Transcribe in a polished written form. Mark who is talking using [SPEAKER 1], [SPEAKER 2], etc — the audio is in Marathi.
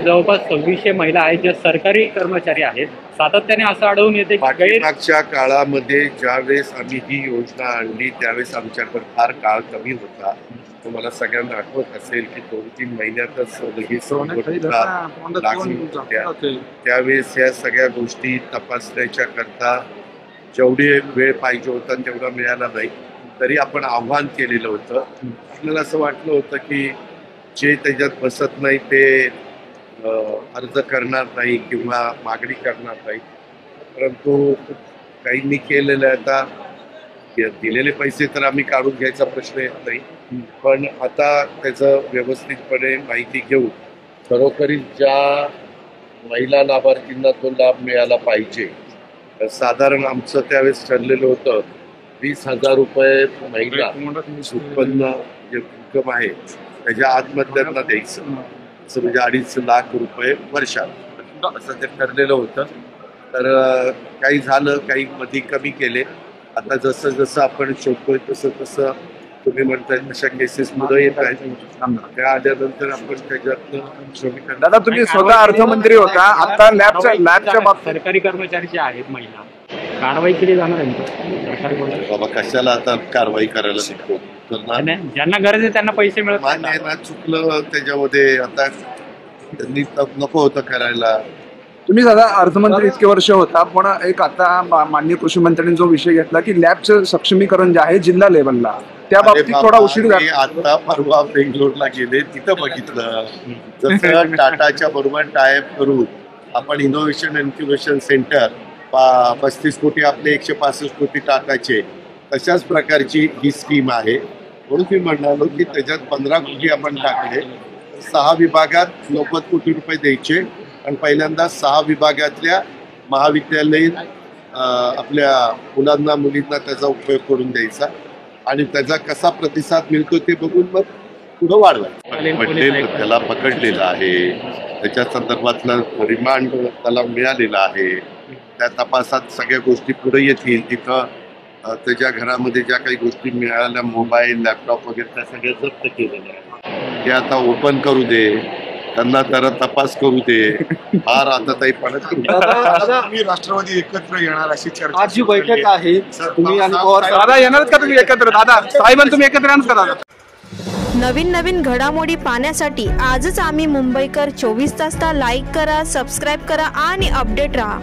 [SPEAKER 1] जवळपास 2600 महिला आहेत ज्या सरकारी कर्मचारी आहेत। सातत्याने असं आढळून येते की
[SPEAKER 2] मागच्या काळामध्ये ज्यावेळेस आम्ही ही योजना आणली त्यावेळेस आमच्याकडे फार काळ कमी होता। तुम्हाला सगळ्यांना आठवत असेल की 2-3 महिन्यातच लगेच त्यावेळेस या सगळ्या गोष्टी तपासण्याच्या करता जेवढी वेळ पाहिजे होता तेवढा मिळाला नाही, तरी आपण आव्हान केलेलं होतं। आपल्याला असं वाटलं होतं की जे त्याच्यात बसत नाही ते अर्ज करणार नाही किंवा मागणी करणार नाही, परंतु काहींनी केलेलं आता दिलेले पैसे तर आम्ही काढून घ्यायचा प्रश्न येत नाही, पण आता त्याचं व्यवस्थितपणे माहिती घेऊन खरोखरी ज्या महिला लाभार्थींना तो लाभ मिळाला पाहिजे। साधारण आमचं त्यावेळेस ठरलेलं होतं 20,000 रुपये महिला उत्पन्न जे इन्कम आहे त्याच्या आतमधल्यांना द्यायचं, असं म्हणजे 2.5 लाख रुपये वर्षात असं ते ठरलेलं होतं। तर काही झालं, काही मध्ये कमी केले। आता जसं जसं आपण शोधतोय तसं तसं तुम्ही म्हणताय तशा केसेस पुढे येत आहेत, त्या आल्यानंतर आपण त्याच्यातनं
[SPEAKER 3] दादा तुम्ही स्वतः अर्थमंत्री होता, आता लॅबच्या बाबतीत
[SPEAKER 1] सरकारी कर्मचारी जे आहेत महिला कारवाई केली जाणार आहे
[SPEAKER 2] बाबा कशाला आता कारवाई करायला शिकतो,
[SPEAKER 1] ज्यांना गरज आहे त्यांना पैसे मिळत
[SPEAKER 2] मान्य ना, चुकलं त्याच्यामध्ये आता त्यांनी नको होतं करायला।
[SPEAKER 3] तुम्ही दादा अर्थमंत्री इतके वर्ष होता, पण एक आता माननीय कृषी मंत्र्यांनी जो विषय घेतला की लॅबचं सक्षमीकरण जे आहे जिल्हा लेवलला, त्या बाबतीत थोडा उशीर झाला।
[SPEAKER 2] आता परवा बेंगलोरला गेले, तिथं बघितलं जसं टाटाच्या बरोबर टायअप करून आपण इनोव्हेशन इन्क्युबेशन सेंटर 35 कोटी आपले 165 कोटी टाकायचे, तशाच प्रकारची ही स्कीम आहे। म्हणून मी म्हणालो की त्याच्यात 15 कोटी आपण टाकले, 6 विभागात 90 कोटी रुपये द्यायचे आणि पहिल्यांदा 6 विभागातल्या महाविद्यालयीन आपल्या मुलांना मुलींना त्याचा उपयोग करून द्यायचा आणि त्याचा कसा प्रतिसाद मिळतो ते बघून मग पुढं वाढवायचं। त्याला पकडलेलं आहे, त्याच्या संदर्भातलं रिमांड त्याला मिळालेला आहे, त्या तपासात सगळ्या गोष्टी पुढे येतील। तिथं त्याच्या घरामध्ये ज्या काही गोष्टी मिळाल्या, मोबाईल लॅपटॉप वगैरे त्या सगळ्या जप्त केलेल्या आहेत, ते आता ओपन करू दे, त्यांना जरा तपास करू दे। फार आता ताई
[SPEAKER 4] मी राष्ट्रवादी एकत्र येणार अशी चर्चा
[SPEAKER 3] आज जी बैठक आहे तुम्ही आणि दादा येणार का तुम्ही एकत्र? दादा साहेबांनी तुम्ही एकत्र येणार का दादा?
[SPEAKER 5] नवीन घडामोडी पाहण्यासाठी आजच आम्ही मुंबईकर 24 तासला लाईक करा, सबस्क्राईब करा आणि अपडेट रहा।